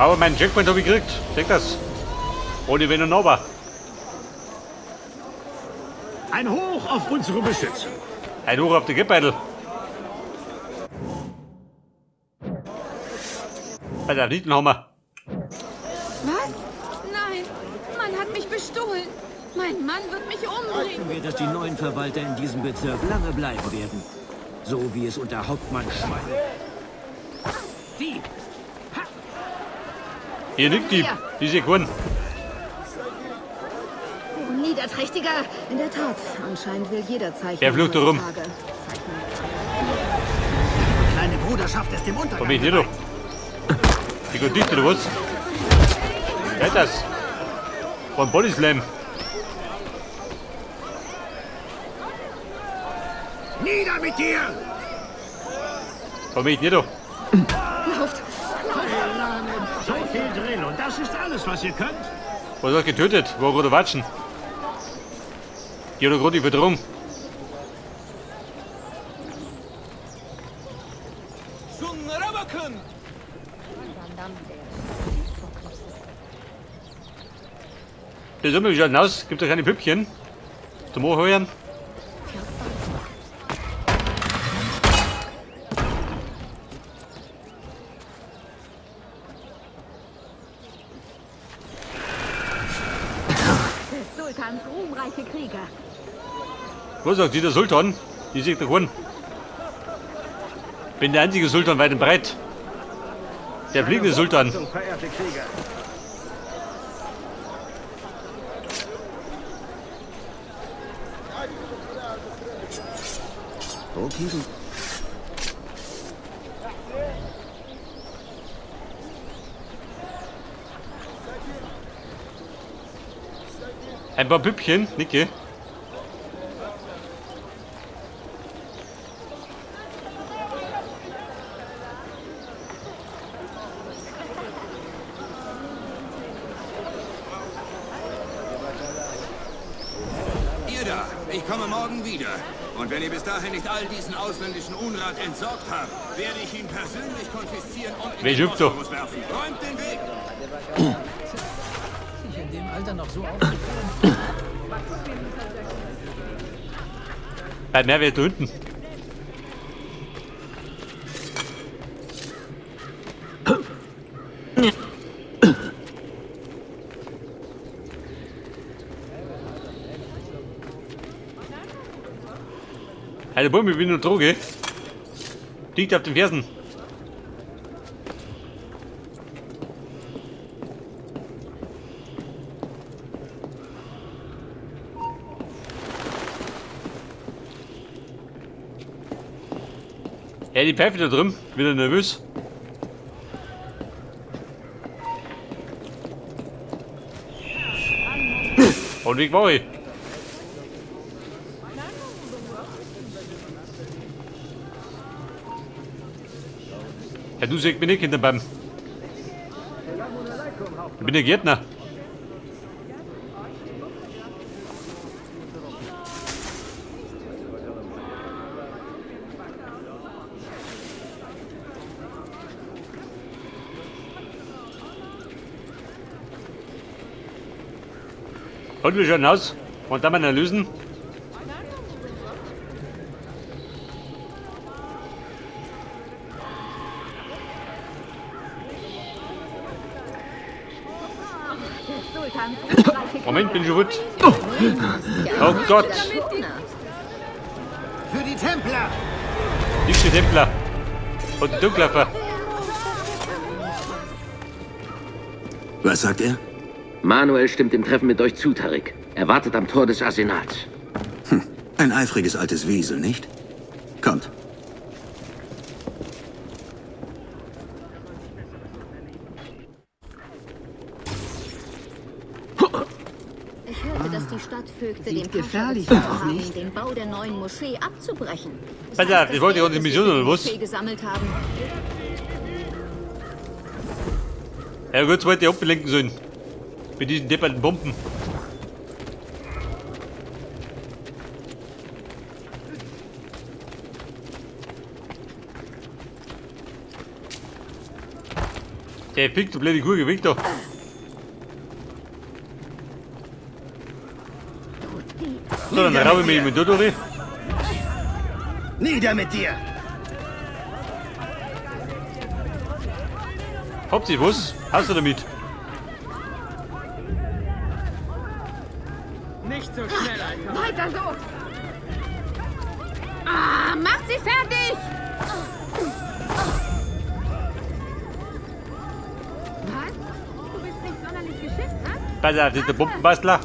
Aber meinen Checkpoint habe ich gekriegt. Seht das? Ohne Wenn und Aber. Ein Hoch auf unsere Beschützer. Ein Hoch auf die Geldbeutel. Bei der Rietenhammer. Was? Nein, man hat mich bestohlen. Mein Mann wird mich umbringen. Hoffen wir, dass die neuen Verwalter in diesem Bezirk lange bleiben werden. So wie es unter Hauptmann Schwein. Dieb! Ha! Hier liegt die. Diese Korn. Niederträchtiger. In der Tat, anscheinend will jeder Zeichen. Wer flucht da rum? Kleine Bruderschaft ist im Untergang. Komm ich nicht doch. Wie geht dicht oder was? Seht das? Von Bodyslam. Nieder mit dir! Komm ich nicht doch. Lauft. So viel Drill und das ist alles, was ihr könnt? Was hat getötet? War gerade watschen. Die hat gerade die Verdrung. Der Summel schaut aus. Gibt da keine Püppchen? Zum Anheuern? Sultans ruhmreiche Krieger. Was sagt die der Sultan? Die sieht doch an. Bin der einzige Sultan weit und breit. Der fliegende Sultan. Verehrte Krieger. Okay. Ein paar Püppchen, Nicke. Ihr da, ich komme morgen wieder. Und wenn ihr bis dahin nicht all diesen ausländischen Unrat entsorgt habt, werde ich ihn persönlich konfiszieren und in Wer den schüpft doch? Bosporus werfen. Räumt den Weg! Sich in dem Alter noch so auf. Bei Mehrwert da unten. Eine Bombe wie eine Droge. Liegt auf den Fersen. Ja, die Pfeife da drin. Wieder nervös. Und weg war ich. Ja, du sagst mir nicht hinter beim. Ich bin der Gärtner. Und wir schauen aus. Und dann mal lösen. Moment, bin schon gut. Oh Gott. Für die Templer! Nicht die Templer. Und die Dunklaffer. Was sagt er? Manuel stimmt dem Treffen mit euch zu, Tarik. Er wartet am Tor des Arsenals. Ein eifriges altes Wiesel, nicht? Kommt. Ich hörte, dass die Stadtvögte Sieht den gefährlich Pascha aus, haben, nicht? den Bau der neuen Moschee abzubrechen. Das Pass auf, heißt, ich wollte dass ja die wir Mission oder die was? Moschee gesammelt haben. Ja gut, wollte ich ablenken sollen. Mit diesen depperten Bomben. Der fickt, du blöde Gurke, weg doch. So, dann raube ich mir mit Dodori. Nieder mit dir! Habt ihr was? Hast du damit? Nicht so schnell, Alter. Weiter so! Ah, mach sie fertig! Was? Du bist nicht sonderlich geschickt, was? Pass auf, das ist der Bombenbastler.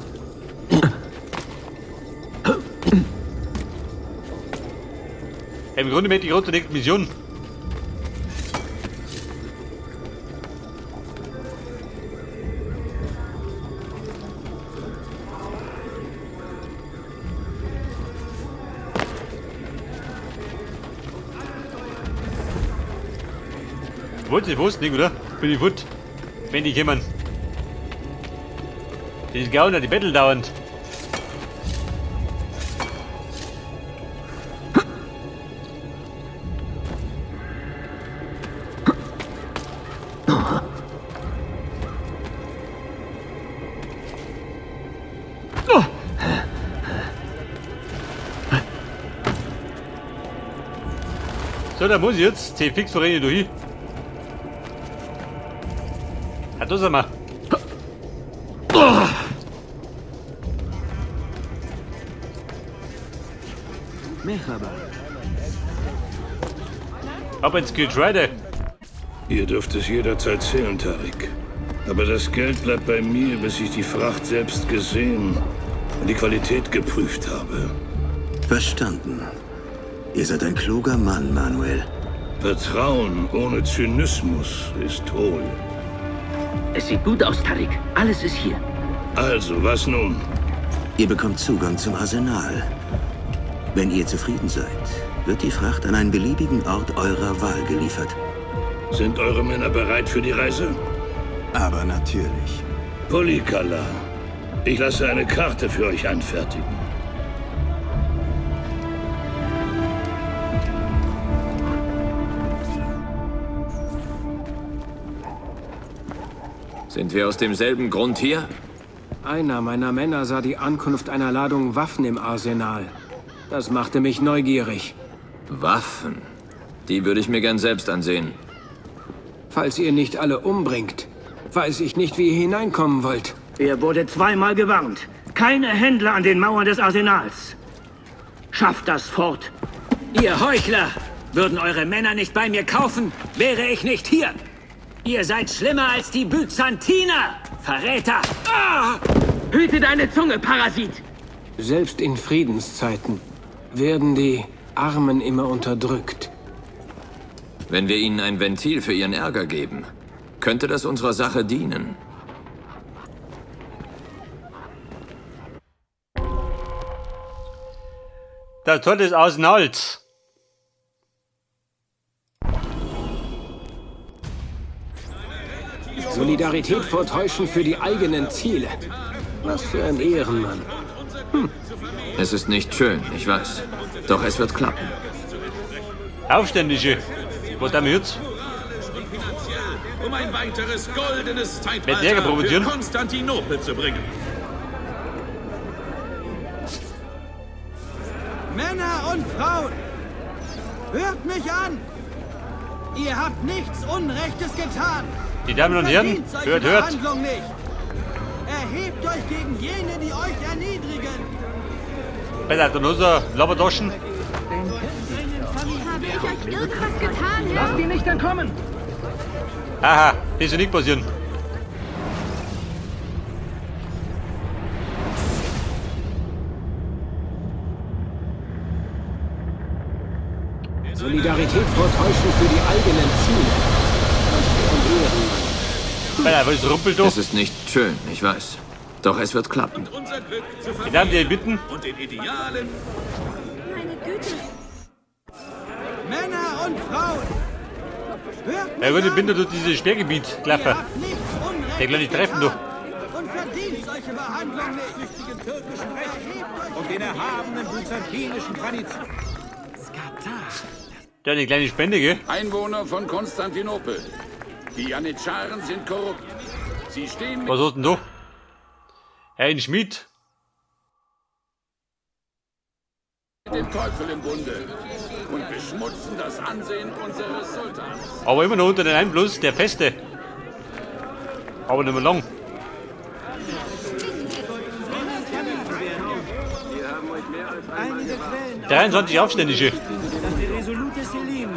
Im Grunde möchte ich gerade zur nächsten Mission. Wollt ihr was? Nicht, oder? Bin ich wut. Wenn die jemand. Die Gauner, die betteln dauernd. So, da muss ich jetzt. C-Fix, wo renne ich durch? Ah, da sind wir. Merhaba. Ab ins Getreide. Ihr dürft es jederzeit zählen, Tarik. Aber das Geld bleibt bei mir, bis ich die Fracht selbst gesehen und die Qualität geprüft habe. Verstanden. Ihr seid ein kluger Mann, Manuel. Vertrauen ohne Zynismus ist hohl. Es sieht gut aus, Tarik. Alles ist hier. Also, was nun? Ihr bekommt Zugang zum Arsenal. Wenn ihr zufrieden seid, wird die Fracht an einen beliebigen Ort eurer Wahl geliefert. Sind eure Männer bereit für die Reise? Aber natürlich. Polikala. Ich lasse eine Karte für euch anfertigen. Sind wir aus demselben Grund hier? Einer meiner Männer sah die Ankunft einer Ladung Waffen im Arsenal. Das machte mich neugierig. Waffen? Die würde ich mir gern selbst ansehen. Falls ihr nicht alle umbringt, weiß ich nicht, wie ihr hineinkommen wollt. Er wurde zweimal gewarnt. Keine Händler an den Mauern des Arsenals. Schafft das fort. Ihr Heuchler! Würden eure Männer nicht bei mir kaufen, wäre ich nicht hier. Ihr seid schlimmer als die Byzantiner! Verräter! Ah! Hüte deine Zunge, Parasit! Selbst in Friedenszeiten werden die Armen immer unterdrückt. Wenn wir ihnen ein Ventil für ihren Ärger geben, könnte das unserer Sache dienen. Der Tod des Arsenals. Solidarität vortäuschen für die eigenen Ziele. Was für ein Ehrenmann. Es ist nicht schön, ich weiß. Doch es wird klappen. Aufständische. Was damit jetzt? Um ein weiteres goldenes Mit der Zeitalter für provozieren? Konstantinopel zu bringen. Männer und Frauen! Hört mich an! Ihr habt nichts Unrechtes getan! Die Damen und Herren, hört, hört. Behandlung nicht! Erhebt euch gegen jene, die euch erniedrigen! Besser, dann unser Laberdoschen. Habe ich euch irgendwas getan, Herr? Lasst ihn nicht entkommen! Haha, das soll nicht passieren. Solidarität vortäuschen für die eigenen Ziele. Was für ein Ehrenmann. Besser, was rumpelt doch? Es ist nicht schön, ich weiß. Doch es wird klappen. Unser Glück zu Die Damen, die bitten. und den Idealen. Meine Güte. Männer und Frauen! Hört Er würde mich binden an! durch dieses Sperrgebiet Ihr klaffen. habt nichts Unrechtes Der gleich treffen, du. getan und verdient solche Behandlung nicht! Erhebt euch Und den erhabenen byzantinischen Traditionen. Da eine kleine Spende, gell? Einwohner von Konstantinopel. Die Janitscharen sind korrupt. Sie stehen Was hast denn du? Ein Schmied. mit dem Teufel im Bunde und beschmutzen das Ansehen unseres Sultans. Aber immer noch unter den Einfluss der Feste. Aber nicht mehr lang. Einige Quellen 23 Aufständische. die Resolute Selim.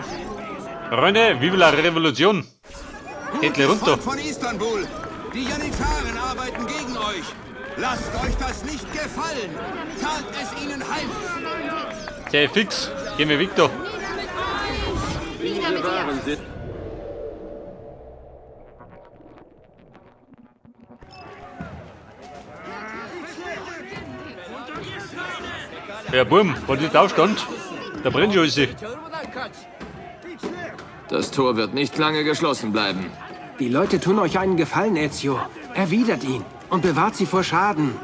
Freunde, vive la Revolution. Geht runter. Volk von Istanbul, die Janitscharen arbeiten gegen euch. Lasst euch das nicht gefallen. Zahlt es ihnen heim. Sehr fix. Gehen wir Victor. Wieder mit dir. Ja, Burm, was ist der Aufstand? Da brennt schon alles. Das Tor wird nicht lange geschlossen bleiben. Die Leute tun euch einen Gefallen, Ezio. Erwidert ihn und bewahrt sie vor Schaden.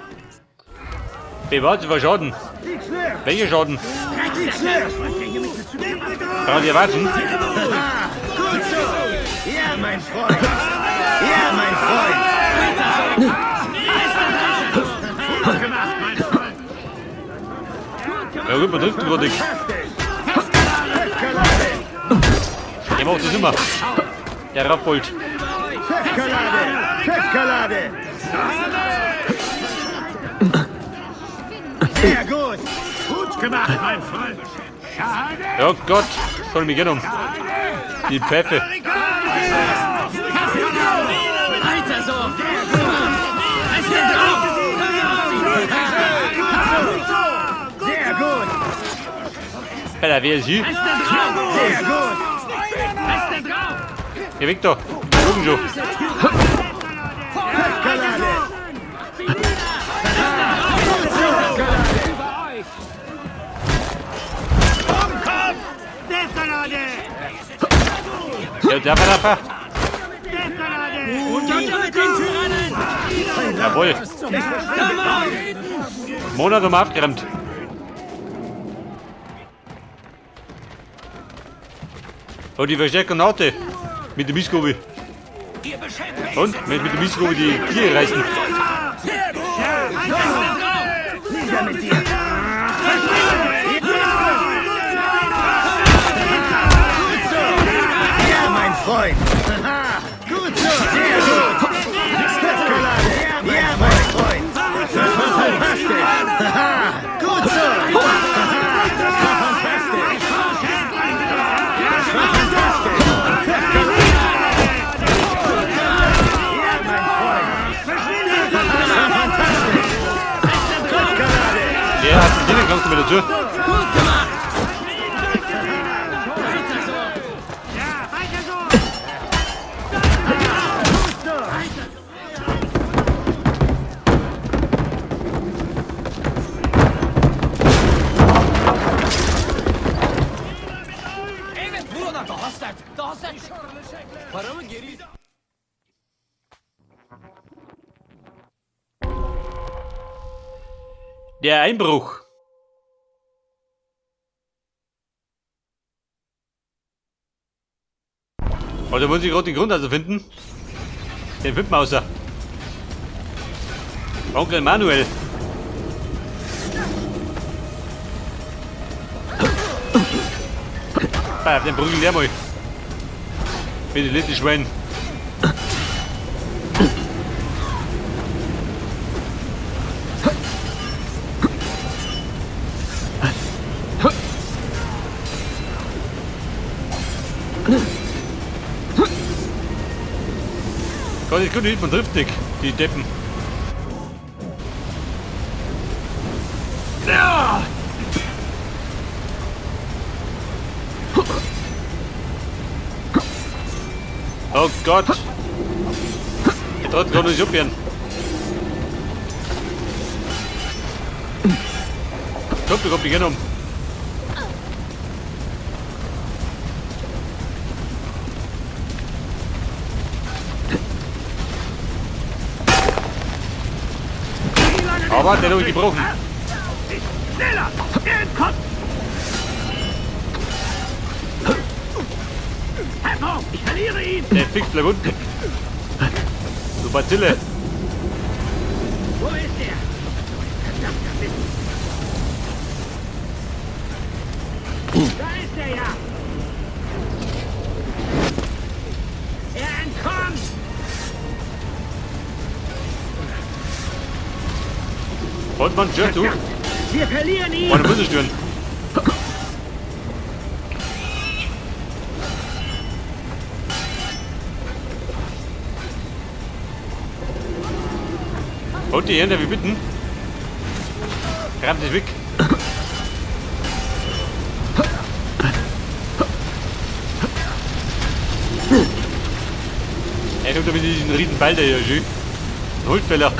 Bewahrt sie vor Schaden. Welcher Schaden? Braucht ihr warten? Gut so! Ja, mein Freund! Ja, mein Freund! Gut gemacht, mein Freund! Ja, gut, man trifft ihn gerade. Der macht das immer. Der Rappold. Chefkalade! Sehr gut! Gut gemacht, mein Freund! Ja Gott, kann ich mich gerne um. Die Pfeffe. Weiter so! Sehr gut! Alter, wer ist sie? Sehr gut! Ja, Victor. Gucken schon. Chefkalade! Ja, der war da. Jawohl. Monat um aufgeräumt. Oh, die Verstärkung Naute. Mit der Missgruppe. Und? Mit der Missgruppe die Tiere reißen. Nieder mit dir! Ja, mein Freund! Gut so! Sehr gut! Chefkalade! Ja, mein Freund! Das war fantastisch! Gut so! Das war fantastisch! Das war fantastisch! Ja, mein Freund! Das war fantastisch! Der hat den Ding, kommst du mit dazu? Der Einbruch. Oder muss ich gerade den Grund also finden? Den finden wir außer. Onkel Manuel. Den prügeln der mal. Bitte nicht die Schwein. Gott, ich kann nicht, man trifft nicht, die Deppen. Ja! Oh Gott! Ich traut gar nicht abwehren. Komm, ich geh um. Aber der hat mich gebrochen. Schneller! Den Kopf! Heppo, ich verliere ihn! Der Fix, bleib unten. Du Bazille. Wo ist er? Verdammter Mist. Da ist er ja! Er entkommt! Und man stört du. Wir verlieren ihn! Meine Müsse stören. Und die Hände, wir bitten. Rammt sich weg. Er kommt mit diesen riesen Ball da hier, schön. Ein Holzfäller.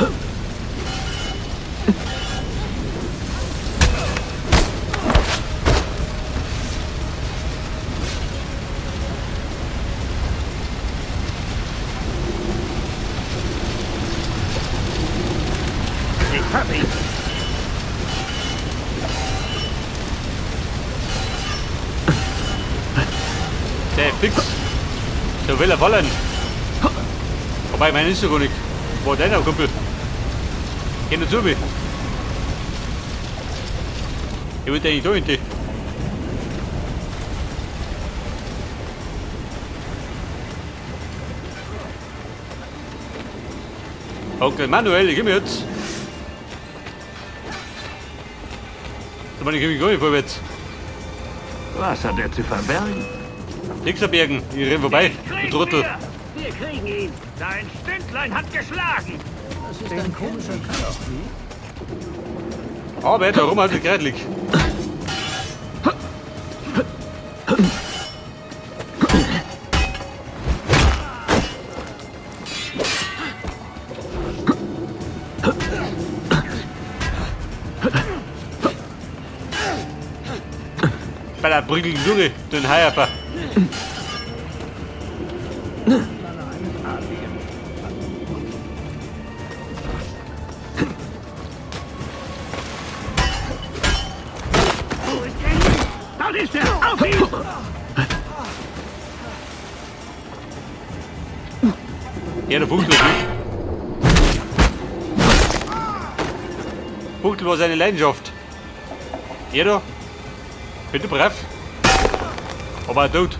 Ich hab ihn! Der Fix. Der will er wollen. Wobei, mein ist sogar nicht. Wo ist deiner Kumpel? Geh nur zu mir. Ich will nicht da hinten. Okay, Manuel, gib mir jetzt. Ich meine, ich geh gar nicht vorwärts. Was hat er zu verbergen? Nix verbergen, ich renn vorbei. Du Trottel. Wir kriegen ihn! Dein Stündlein hat geschlagen! Das ist ein komischer Kampf. Aber darum hat es gerade liegt. Bei der brügeligen Lunge, den Haiafer. Dort ist er! Auf ihn! Ja, der Vogel. Vogel war seine Leidenschaft. Jeder? Bitte brav. Aber tot.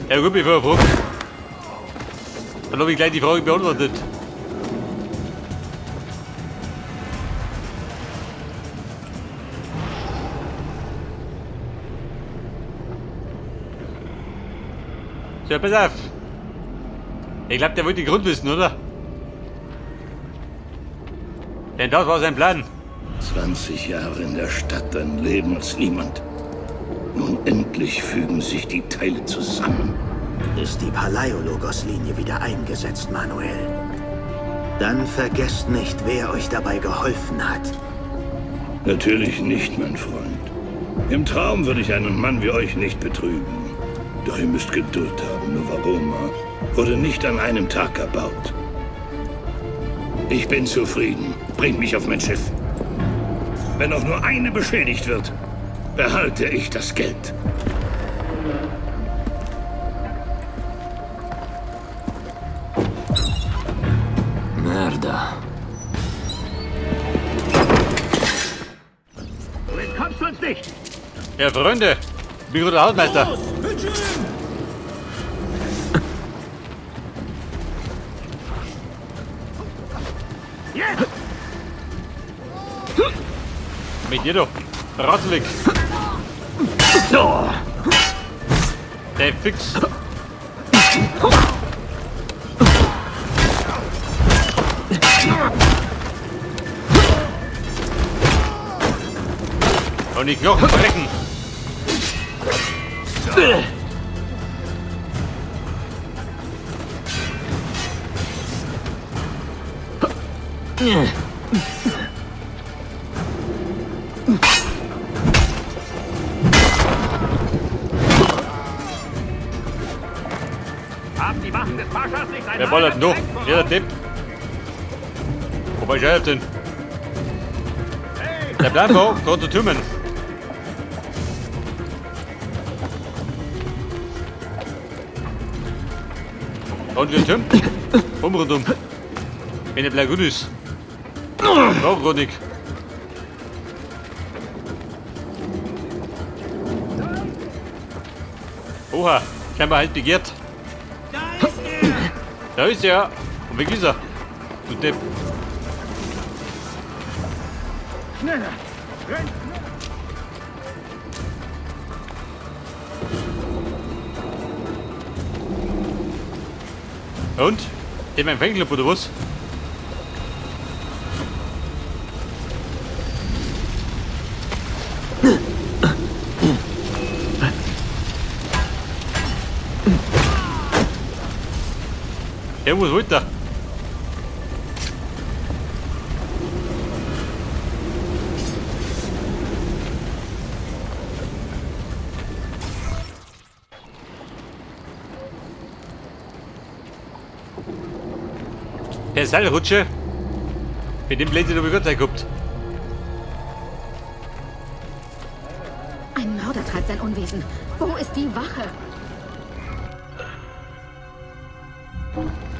Ja gut, bevor er fragt. Dann habe ich gleich die Frage beantwortet. So, pass auf. Ich glaube, der wollte den Grund wissen, oder? Denn das war sein Plan. 20 Jahre in der Stadt, ein Leben als niemand. Nun endlich fügen sich die Teile zusammen. Ist die Palaiologos-Linie wieder eingesetzt, Manuel? Dann vergesst nicht, wer euch dabei geholfen hat. Natürlich nicht, mein Freund. Im Traum würde ich einen Mann wie euch nicht betrügen. Doch ihr müsst Geduld haben. Nuvaroma wurde nicht an einem Tag erbaut. Ich bin zufrieden. Bringt mich auf mein Schiff. Wenn auch nur eine beschädigt wird, behalte ich das Geld. Merda. Du entkommst uns nicht! Ja, Freunde. Ich bin guter Hausmeister. Jetzt! Mit dir doch. Rausweg. So! Der Fix. Und die Knochen brechen. Wachen des Paschas nicht ein Wer ballert denn noch? Wer der Depp? Wobei scheiße denn? Der bleibt auch, gerade zu Türmen. Und wir türmen. Rundum. Wenn der bleibt gut ist. Braucht gar nicht. Oha, scheinbar halt begehrt. Da ist er. Und weg ist er. Du Depp. Schneller! Rennt! Und? Dem ein Fanclub oder was? Ja, was wollte er? Der Seilrutsche. Mit dem Blödsinn habe ich Gott sei gehabt. Ein Mörder treibt sein Unwesen. Wo ist die Wache?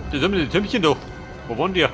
Da sind wir die Türmchen doch. Wo waren die?